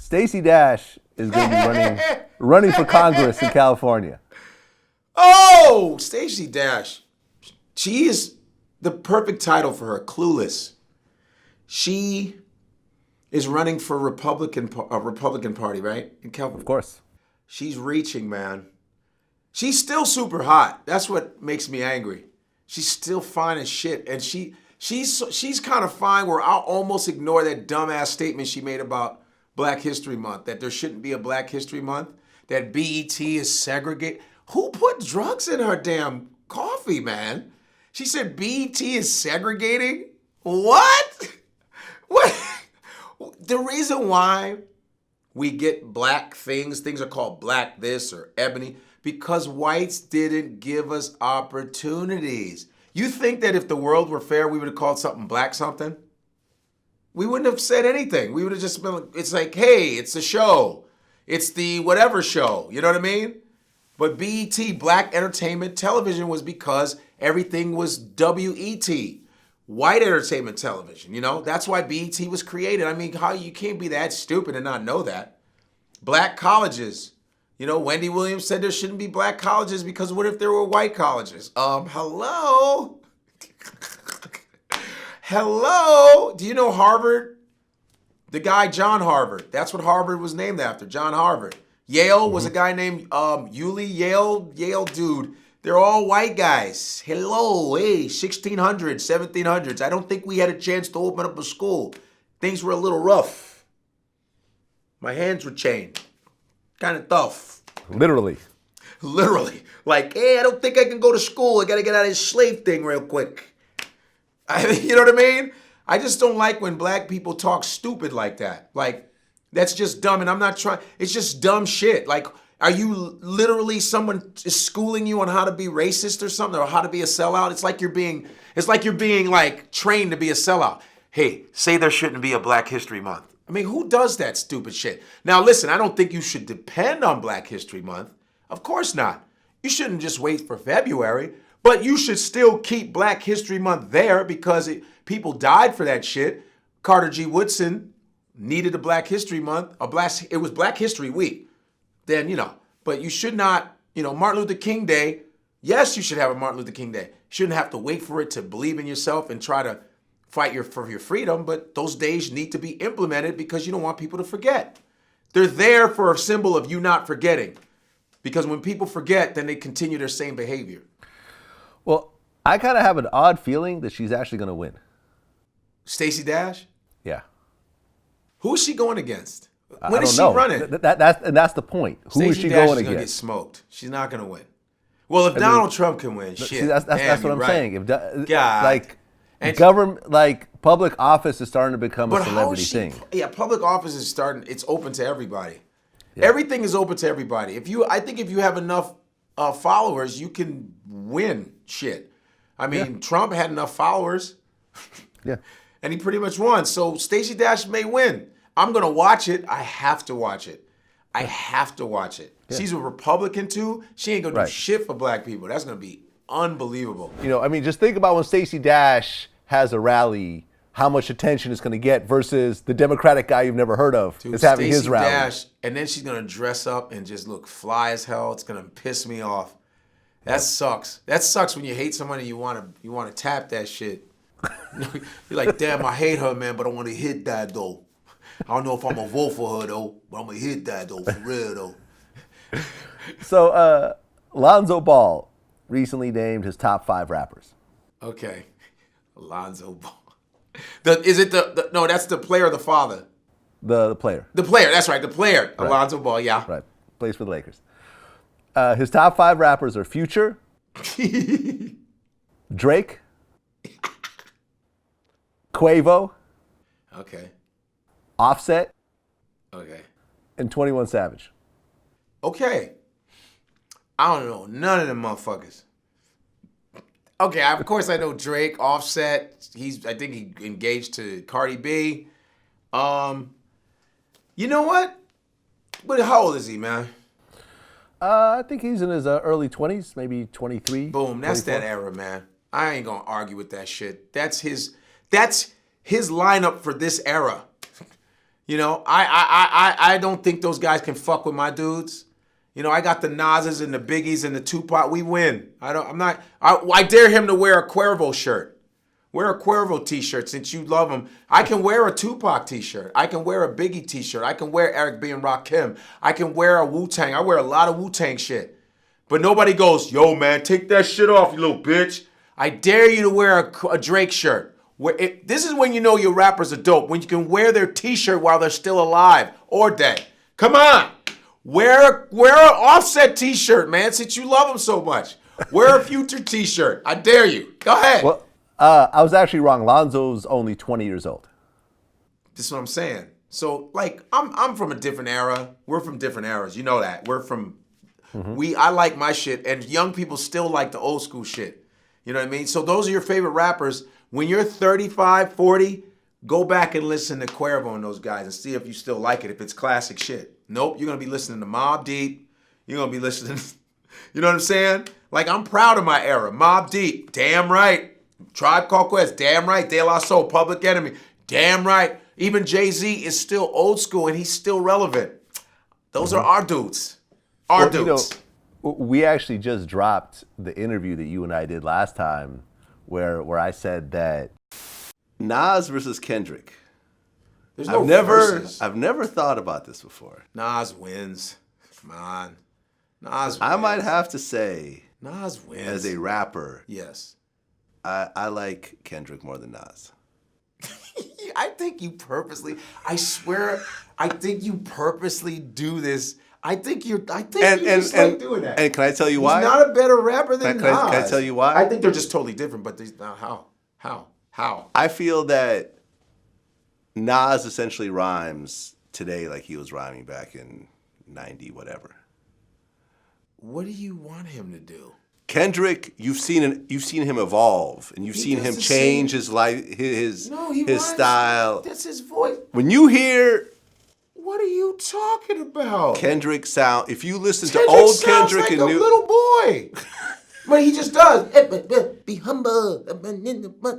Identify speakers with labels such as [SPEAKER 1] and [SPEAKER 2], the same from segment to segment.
[SPEAKER 1] Stacey Dash is going to be running for Congress in California.
[SPEAKER 2] Oh, Stacey Dash. She is the perfect title for her, Clueless. She is running for Republican Party, right? In California.
[SPEAKER 1] Of course.
[SPEAKER 2] She's reaching, man. She's still super hot. That's what makes me angry. She's still fine as shit. And she's kind of fine where I'll almost ignore that dumbass statement she made about Black History Month, that there shouldn't be a Black History Month, that BET is segregated. Who put drugs in her damn coffee, man? She said BET is segregating? What? What? The reason why we get black things are called black this or ebony, because whites didn't give us opportunities. You think that if the world were fair, we would have called something black something? We wouldn't have said anything. We would have just been, it's like, hey, it's a show. It's the whatever show. You know what I mean? But BET, Black Entertainment Television, was because everything was WET, white entertainment television. You know, that's why BET was created. I mean, how you can't be that stupid and not know that. Black colleges. You know, Wendy Williams said there shouldn't be black colleges because what if there were white colleges? Hello? Hello? Do you know Harvard? The guy, John Harvard. That's what Harvard was named after, John Harvard. Yale was a guy named Yulee, Yale dude. They're all white guys. Hello, hey, 1600s, 1700s. I don't think we had a chance to open up a school. Things were a little rough. My hands were chained. Kind of tough.
[SPEAKER 1] Literally.
[SPEAKER 2] Like, hey, I don't think I can go to school. I got to get out of this slave thing real quick. You know what I mean? I just don't like when black people talk stupid like that. Like, that's just dumb, and I'm not trying. It's just dumb shit. Like, are you literally someone is schooling you on how to be racist or something, or how to be a sellout? It's like you're being like trained to be a sellout. Hey, say there shouldn't be a Black History Month. I mean, who does that stupid shit? Now, listen, I don't think you should depend on Black History Month. Of course not. You shouldn't just wait for February, but you should still keep Black History Month there because people died for that shit. Carter G. Woodson needed a Black History Month. It was Black History Week. Then, but you should not, Martin Luther King Day, yes, you should have a Martin Luther King Day. You shouldn't have to wait for it to believe in yourself and try to fight for your freedom, but those days need to be implemented because you don't want people to forget. They're there for a symbol of you not forgetting, because when people forget, then they continue their same behavior.
[SPEAKER 1] Well, I kind of have an odd feeling that she's actually going to win.
[SPEAKER 2] Stacey Dash?
[SPEAKER 1] Yeah.
[SPEAKER 2] Who is she going against?
[SPEAKER 1] When
[SPEAKER 2] is she running?
[SPEAKER 1] That's the point. Who is she going against? She's going
[SPEAKER 2] to get smoked. She's not going to win. Well, if Donald Trump can win, shit.
[SPEAKER 1] See, that's what I'm saying.
[SPEAKER 2] God.
[SPEAKER 1] Public office is starting to become a celebrity thing.
[SPEAKER 2] Yeah, public office is starting. It's open to everybody. Yeah. Everything is open to everybody. I think if you have enough followers, you can win shit. I mean, Trump had enough followers.
[SPEAKER 1] Yeah.
[SPEAKER 2] And he pretty much won. So Stacey Dash may win. I'm going to watch it. I have to watch it. Yeah. She's a Republican too. She ain't going to do shit for black people. That's going to be unbelievable.
[SPEAKER 1] Just think about when Stacey Dash has a rally, how much attention it's going to get versus the Democratic guy you've never heard of is having his rally.
[SPEAKER 2] Dash, and then she's going to dress up and just look fly as hell. It's going to piss me off. That sucks. That sucks when you hate somebody and you want to tap that shit. You're like, damn, I hate her, man, but I want to hit that, though. I don't know if I'm going to vote for her, though, but I'm going to hit that, though, for real, though.
[SPEAKER 1] So, Lonzo Ball recently named his top 5 rappers.
[SPEAKER 2] Okay. Lonzo Ball. No, that's the player or the father?
[SPEAKER 1] The player.
[SPEAKER 2] The player, that's right, the player.
[SPEAKER 1] Right.
[SPEAKER 2] Lonzo Ball, yeah.
[SPEAKER 1] Right, plays for the Lakers. His top 5 rappers are Future, Drake, Quavo,
[SPEAKER 2] okay,
[SPEAKER 1] Offset,
[SPEAKER 2] okay,
[SPEAKER 1] and 21 Savage.
[SPEAKER 2] Okay. I don't know none of them motherfuckers. Okay, of course I know Drake, Offset. I think he engaged to Cardi B. You know what? But how old is he, man?
[SPEAKER 1] I think he's in his early 20s, maybe 23.
[SPEAKER 2] Boom, that's
[SPEAKER 1] 24.
[SPEAKER 2] that era, man. I ain't gonna argue with that shit. That's his lineup for this era. You know, I don't think those guys can fuck with my dudes. You know, I got the Nas's and the Biggies and the Tupac. We win. I dare him to wear a Cuervo shirt. Wear a Cuervo t-shirt since you love him. I can wear a Tupac t-shirt. I can wear a Biggie t-shirt. I can wear Eric B. and Rakim. I can wear a Wu-Tang. I wear a lot of Wu-Tang shit. But nobody goes, yo, man, take that shit off, you little bitch. I dare you to wear a Drake shirt. This is when you know your rappers are dope, when you can wear their t-shirt while they're still alive or dead. Come on. Wear an Offset t-shirt, man, since you love them so much. Wear a Future t-shirt. I dare you. Go ahead.
[SPEAKER 1] Well, I was actually wrong. Lonzo's only 20 years old.
[SPEAKER 2] This is what I'm saying. So, like, I'm from a different era. We're from different eras. You know that. We're from, I like my shit, and young people still like the old school shit. You know what I mean? So those are your favorite rappers. When you're 35, 40, go back and listen to Cuervo and those guys and see if you still like it, if it's classic shit. Nope, you're going to be listening to Mobb Deep. You're going to be listening, you know what I'm saying? Like, I'm proud of my era. Mobb Deep, damn right. Tribe Called Quest, damn right. De La Soul, Public Enemy, damn right. Even Jay-Z is still old school and he's still relevant. Those are our dudes. Our dudes.
[SPEAKER 1] You know, we actually just dropped the interview that you and I did last time where I said that Nas versus Kendrick.
[SPEAKER 2] There's no verses.
[SPEAKER 1] I've never thought about this before.
[SPEAKER 2] Nas wins. Come on. Nas wins.
[SPEAKER 1] I might have to say,
[SPEAKER 2] Nas wins.
[SPEAKER 1] as a rapper,
[SPEAKER 2] yes.
[SPEAKER 1] I like Kendrick more than Nas.
[SPEAKER 2] I think you purposely, I swear, I think you purposely do this. I think you just like doing that.
[SPEAKER 1] And can I tell you why?
[SPEAKER 2] He's not a better rapper than Nas.
[SPEAKER 1] Can I tell you why?
[SPEAKER 2] I think they're just totally different, but how?
[SPEAKER 1] I feel that Nas essentially rhymes today like he was rhyming back in 90 whatever.
[SPEAKER 2] What do you want him to do?
[SPEAKER 1] Kendrick, you've seen him evolve, and you've seen him change his life, his style.
[SPEAKER 2] That's his voice.
[SPEAKER 1] When you hear,
[SPEAKER 2] what are you talking about?
[SPEAKER 1] Kendrick sound. If you listen to old Kendrick
[SPEAKER 2] like
[SPEAKER 1] and
[SPEAKER 2] a
[SPEAKER 1] new
[SPEAKER 2] little boy, but he just does. Be humble,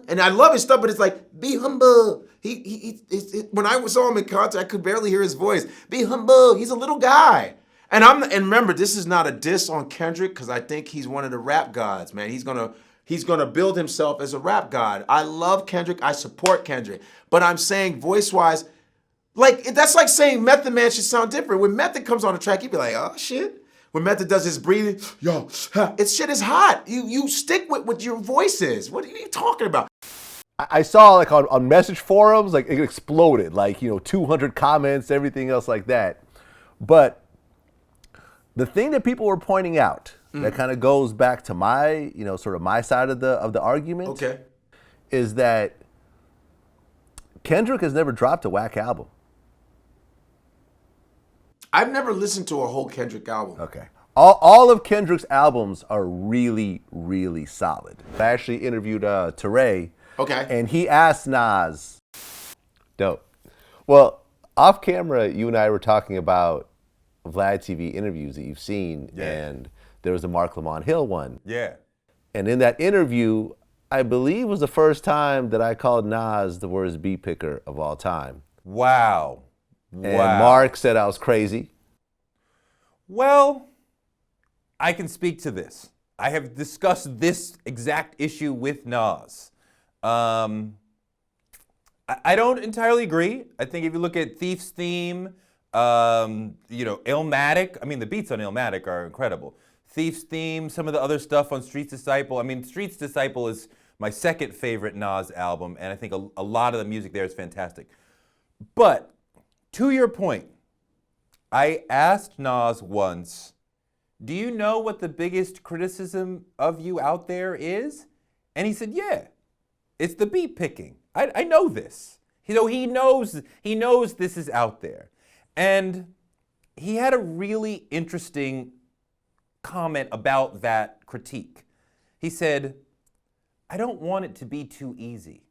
[SPEAKER 2] and I love his stuff. But it's like, be humble. When I saw him in concert, I could barely hear his voice. Be humble. He's a little guy. And remember, this is not a diss on Kendrick because I think he's one of the rap gods, man. He's gonna build himself as a rap god. I love Kendrick. I support Kendrick. But I'm saying voice-wise, like that's like saying Method Man should sound different. When Method comes on the track, you'd be like, oh shit. When Method does his breathing, yo, it's shit is hot. You stick with what your voice is. What are you talking about?
[SPEAKER 1] I saw like on message forums, like it exploded, like 200 comments, everything else like that. But the thing that people were pointing out that kind of goes back to my, sort of my side of the argument, is that Kendrick has never dropped a Wack album.
[SPEAKER 2] I've never listened to a whole Kendrick album.
[SPEAKER 1] Okay. All of Kendrick's albums are really, really solid. I actually interviewed Teray.
[SPEAKER 2] Okay.
[SPEAKER 1] And he asked Nas, dope. Well, off camera, you and I were talking about Vlad TV interviews that you've seen, and there was the Mark Lamont Hill one.
[SPEAKER 3] Yeah.
[SPEAKER 1] And in that interview, I believe was the first time that I called Nas the worst beat picker of all time.
[SPEAKER 3] Wow.
[SPEAKER 1] And Mark said I was crazy.
[SPEAKER 3] Well, I can speak to this. I have discussed this exact issue with Nas. I don't entirely agree. I think if you look at Thief's Theme, Illmatic. I mean, the beats on Illmatic are incredible. Thief's Theme, some of the other stuff on Street's Disciple. I mean, Street's Disciple is my second favorite Nas album, and I think a lot of the music there is fantastic. But to your point, I asked Nas once, do you know what the biggest criticism of you out there is? And he said, yeah, it's the beat picking. I know this. He knows this is out there. And he had a really interesting comment about that critique. He said, I don't want it to be too easy.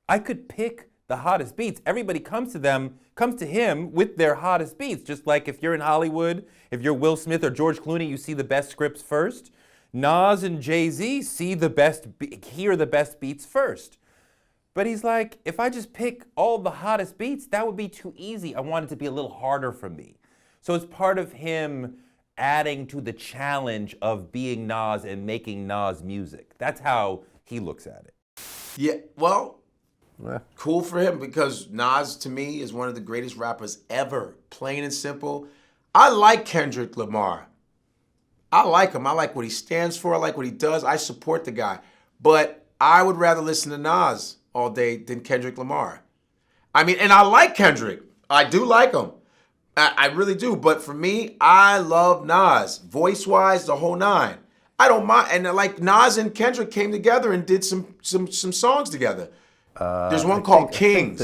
[SPEAKER 3] I could pick the hottest beats. Everybody comes to him with their hottest beats. Just like if you're in Hollywood, if you're Will Smith or George Clooney, you see the best scripts first. Nas and Jay-Z hear the best beats first. But he's like, if I just pick all the hottest beats, that would be too easy. I want it to be a little harder for me. So it's part of him adding to the challenge of being Nas and making Nas music. That's how he looks at it.
[SPEAKER 2] Yeah, well, cool for him because Nas, to me, is one of the greatest rappers ever. Plain and simple. I like Kendrick Lamar. I like him. I like what he stands for. I like what he does. I support the guy. But I would rather listen to Nas all day than Kendrick Lamar. I mean, and I like Kendrick. I do like him. I really do. But for me, I love Nas. Voice-wise, the whole nine. I don't mind. And like Nas and Kendrick came together and did some songs together. There's one called Kings.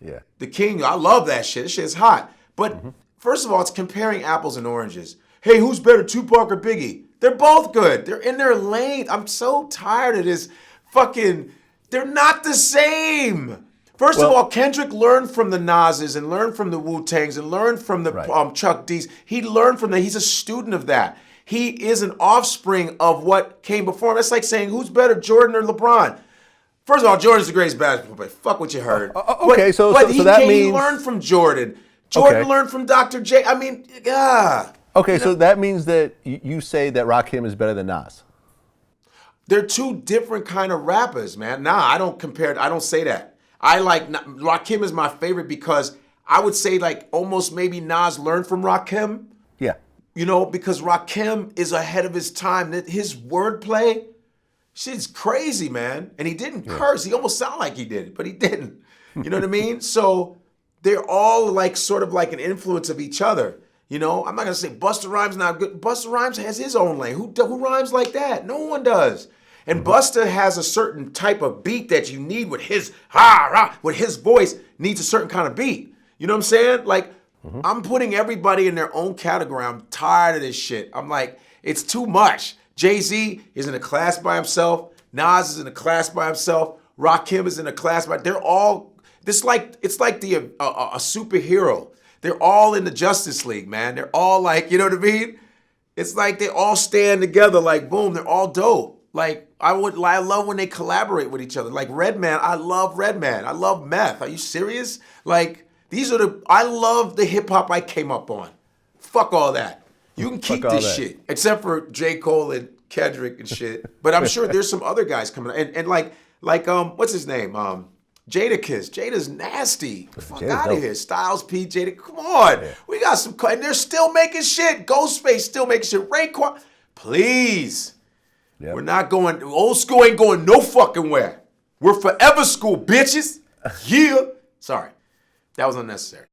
[SPEAKER 1] Yeah.
[SPEAKER 2] The King. I love that shit. This shit's hot. But first of all, it's comparing apples and oranges. Hey, who's better, Tupac or Biggie? They're both good. They're in their lane. I'm so tired of this fucking... They're not the same. First of all, Kendrick learned from the Nas's and learned from the Wu-Tangs and learned from the Chuck D's. He learned from that. He's a student of that. He is an offspring of what came before him. That's like saying, who's better, Jordan or LeBron? First of all, Jordan's the greatest basketball player. Fuck what you heard.
[SPEAKER 1] Okay, so that means...
[SPEAKER 2] He learned from Jordan. Jordan learned from Dr. J. I mean,
[SPEAKER 1] Okay, so that means that you say that Rakim is better than Nas.
[SPEAKER 2] They're two different kind of rappers, man. Nah, I don't compare. I don't say that. I like Rakim is my favorite because I would say like almost maybe Nas learned from Rakim.
[SPEAKER 1] Yeah.
[SPEAKER 2] You know, because Rakim is ahead of his time. His wordplay, shit's crazy, man. And he didn't curse. He almost sounded like he did, but he didn't. You know what I mean? So they're all like sort of like an influence of each other. You know, I'm not gonna say Busta Rhymes not good. Busta Rhymes has his own lane. Who rhymes like that? No one does. And Busta has a certain type of beat that you need with his with his voice needs a certain kind of beat. You know what I'm saying? Like, I'm putting everybody in their own category. I'm tired of this shit. I'm like, it's too much. Jay-Z is in a class by himself. Nas is in a class by himself. Rakim is in a class by. They're all. It's like a superhero. They're all in the Justice League, man. They're all like, you know what I mean? It's like they all stand together, like boom. They're all dope. Like I love when they collaborate with each other. Like Redman, I love Redman. I love Meth. Are you serious? Like I love the hip hop I came up on. Fuck all that. You can keep this shit, except for J. Cole and Kendrick and shit. But I'm sure there's some other guys coming and like what's his name? Jadakiss. Jada's nasty. Fuck out of here. Styles P. Jada. Come on. Yeah. We got some, and they're still making shit. Ghostface still making shit. Raekwon. Please. Yep. We're not going, old school ain't going no fucking where. We're forever school, bitches. Yeah. Sorry. That was unnecessary.